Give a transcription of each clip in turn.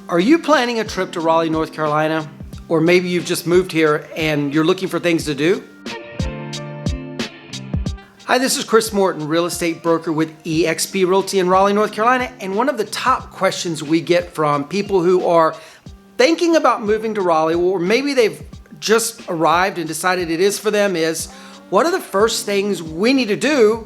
Are you planning a trip to Raleigh, North Carolina? Or maybe you've just moved here and you're looking for things to do? Hi, this is Chris Morton, real estate broker with eXp Realty in Raleigh, North Carolina. And one of the top questions we get from people who are thinking about moving to Raleigh, or maybe they've just arrived and decided it is for them, is what are the first things we need to do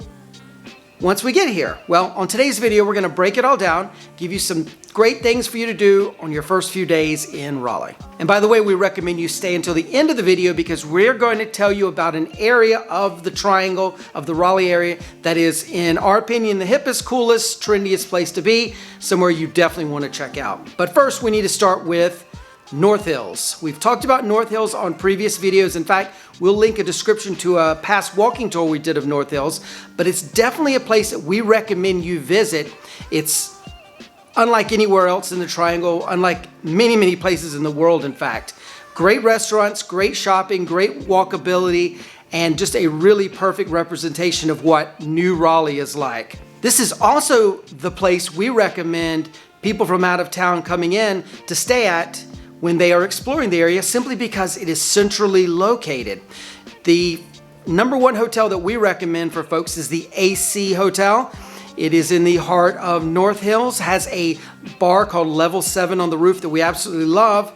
once we get here? Well, on today's video, we're gonna break it all down, give you some great things for you to do on your first few days in Raleigh. And by the way, we recommend you stay until the end of the video because we're going to tell you about an area of the triangle of the Raleigh area that is, in our opinion, the hippest, coolest, trendiest place to be, somewhere you definitely wanna check out. But first, we need to start with North Hills. We've talked about North Hills on previous videos. In fact, we'll link a description to a past walking tour we did of North Hills, but it's definitely a place that we recommend you visit. It's unlike anywhere else in the triangle, unlike many places in the world, in fact. Great restaurants, great shopping, great walkability, and just a really perfect representation of what new Raleigh is like. This is also the place we recommend people from out of town coming in to stay at when they are exploring the area, simply because it is centrally located. The #1 hotel that we recommend for folks is the AC Hotel. It is in the heart of North Hills, has a bar called Level 7 on the roof that we absolutely love.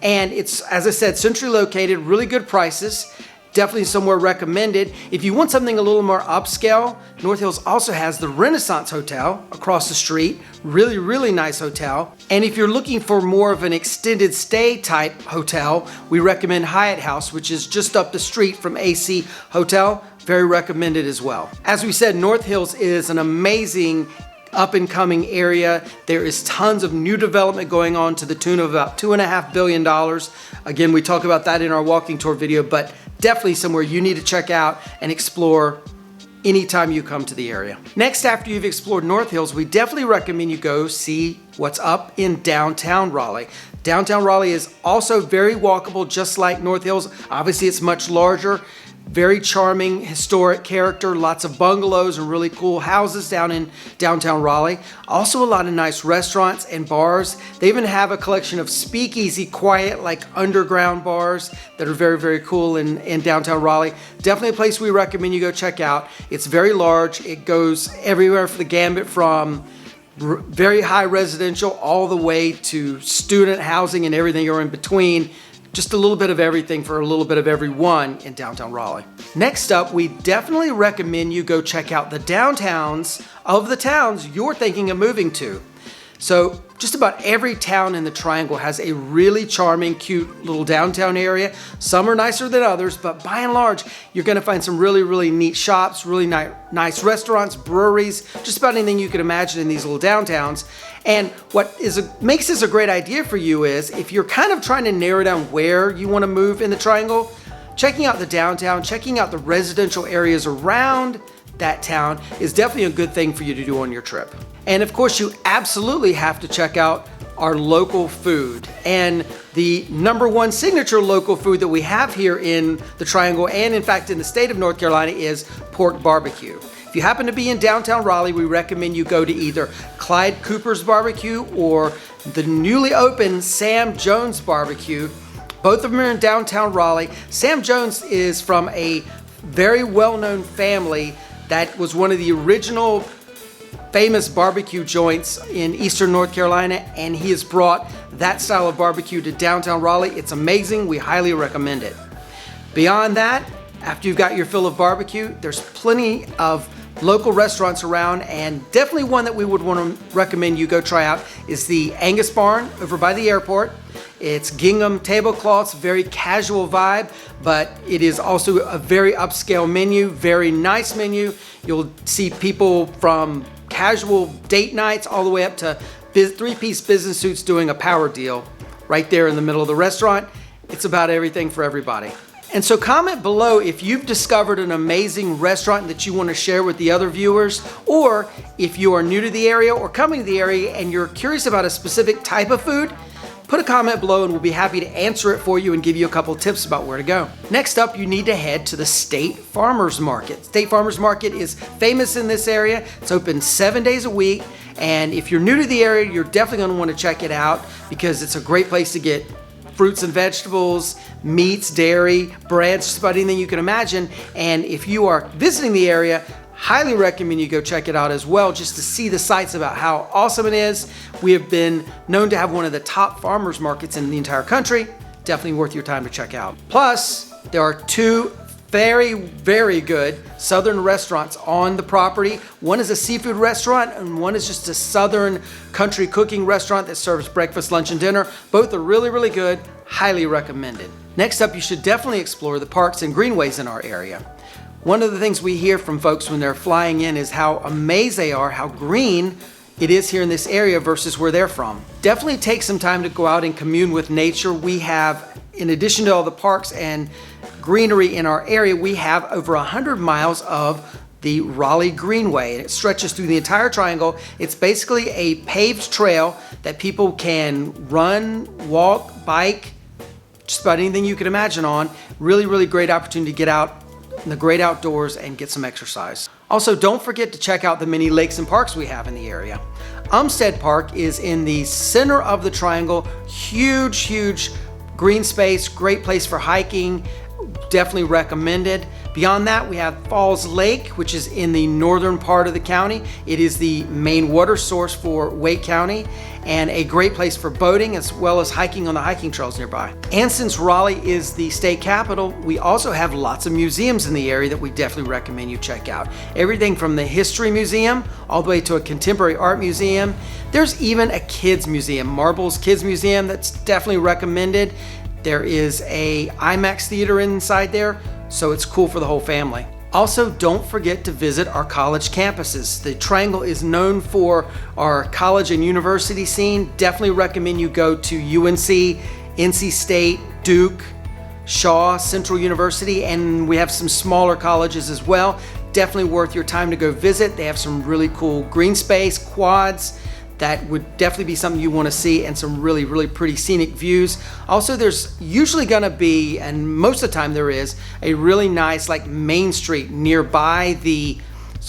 And it's, as I said, centrally located, really good prices. Definitely somewhere recommended. If you want something a little more upscale, North Hills also has the Renaissance Hotel across the street. Really nice hotel. And if you're looking for more of an extended stay type hotel, we recommend Hyatt House, which is just up the street from AC Hotel. Very recommended as well. As we said, North Hills is an amazing up and coming area. There is tons of new development going on to the tune of about $2.5 billion. Again, we talk about that in our walking tour video, but definitely somewhere you need to check out and explore anytime you come to the area. Next, after you've explored North Hills, we definitely recommend you go see what's up in downtown Raleigh. Downtown Raleigh is also very walkable, just like North Hills. Obviously, it's much larger. Very charming, historic character, lots of bungalows and really cool houses down in downtown Raleigh. Also a lot of nice restaurants and bars. They even have a collection of speakeasy, quiet, like underground bars that are very cool in downtown Raleigh. Definitely a place we recommend you go check out. It's very large. It goes everywhere for the gambit, from very high residential all the way to student housing and everything you're in between. Just a little bit of everything for a little bit of everyone in downtown Raleigh. Next up, we definitely recommend you go check out the downtowns of the towns you're thinking of moving to. So just about every town in the triangle has a really charming, cute little downtown area. Some are nicer than others, but by and large, you're gonna find some really neat shops, really nice restaurants, breweries, just about anything you can imagine in these little downtowns. And what makes this a great idea for you is, if you're kind of trying to narrow down where you wanna move in the triangle, checking out the downtown, checking out the residential areas around that town is definitely a good thing for you to do on your trip. And of course, you absolutely have to check out our local food. And the #1 signature local food that we have here in the Triangle, and in fact in the state of North Carolina, is pork barbecue. If you happen to be in downtown Raleigh, we recommend you go to either Clyde Cooper's Barbecue or the newly opened Sam Jones Barbecue. Both of them are in downtown Raleigh. Sam Jones is from a very well-known family that was one of the original famous barbecue joints in Eastern North Carolina, and he has brought that style of barbecue to downtown Raleigh. It's amazing. We highly recommend it. Beyond that, after you've got your fill of barbecue, there's plenty of local restaurants around, and definitely one that we would want to recommend you go try out is the Angus Barn over by the airport. It's gingham tablecloths, very casual vibe, but it is also a very upscale menu, very nice menu. You'll see people from casual date nights all the way up to three-piece business suits doing a power deal right there in the middle of the restaurant. It's about everything for everybody. And so comment below if you've discovered an amazing restaurant that you want to share with the other viewers, or if you are new to the area or coming to the area and you're curious about a specific type of food, put a comment below and we'll be happy to answer it for you and give you a couple tips about where to go. Next up, you need to head to the State Farmers Market. State Farmers Market is famous in this area. It's open 7 days a week, And if you're new to the area, you're definitely going to want to check it out because it's a great place to get fruits and vegetables, meats, dairy, breads, just about anything you can imagine. And if you are visiting the area, highly recommend you go check it out as well, just to see the sights about how awesome it is. We have been known to have one of the top farmers markets in the entire country. Definitely worth your time to check out. Plus, there are two very, very good southern restaurants on the property. One is a seafood restaurant and one is just a southern country cooking restaurant that serves breakfast, lunch, and dinner. Both are really, really good, highly recommended. Next up, you should definitely explore the parks and greenways in our area. One of the things we hear from folks when they're flying in is how amazed they are, how green it is here in this area versus where they're from. Definitely take some time to go out and commune with nature. We have, in addition to all the parks and greenery in our area, we have over 100 miles of the Raleigh Greenway. It stretches through the entire triangle. It's basically a paved trail that people can run, walk, bike, just about anything you could imagine on. Really, really great opportunity to get out in the great outdoors and get some exercise. Also, don't forget to check out the many lakes and parks we have in the area. Umstead Park is in the center of the triangle. Huge, huge green space, great place for hiking. Definitely recommended. Beyond that, we have Falls Lake, which is in the northern part of the county. It is the main water source for Wake County and a great place for boating as well as hiking on the hiking trails nearby. And since Raleigh is the state capital, we also have lots of museums in the area that we definitely recommend you check out. Everything from the History Museum all the way to a Contemporary Art Museum. There's even a Kids Museum, Marbles Kids Museum, that's definitely recommended. There is a IMAX theater inside there, so it's cool for the whole family. Also, don't forget to visit our college campuses. The Triangle is known for our college and university scene. Definitely recommend you go to UNC, NC State, Duke, Shaw, Central University, and we have some smaller colleges as well. Definitely worth your time to go visit. They have some really cool green space, quads, that would definitely be something you want to see, and some really, really pretty scenic views. Also, there's usually going to be, and most of the time there is, a really nice like main street nearby the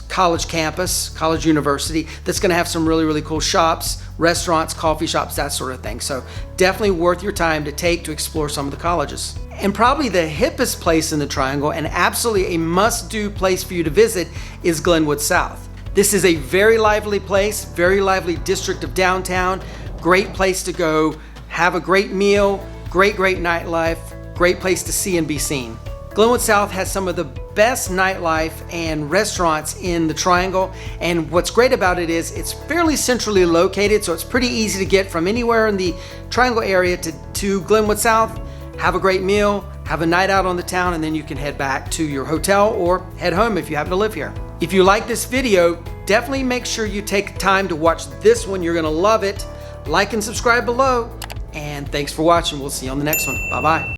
college campus, college university, that's going to have some really, really cool shops, restaurants, coffee shops, that sort of thing. So definitely worth your time to take to explore some of the colleges. And probably the hippest place in the Triangle, and absolutely a must-do place for you to visit, is Glenwood South. This is a very lively place, very lively district of downtown. Great place to go, have a great meal, great nightlife, great place to see and be seen. Glenwood South has some of the best nightlife and restaurants in the Triangle, and what's great about it is it's fairly centrally located, so it's pretty easy to get from anywhere in the Triangle area to Glenwood South, have a great meal, have a night out on the town, and then you can head back to your hotel or head home if you happen to live here. If you like this video, definitely make sure you take time to watch this one. You're gonna love it. Like and subscribe below. And thanks for watching. We'll see you on the next one. Bye-bye.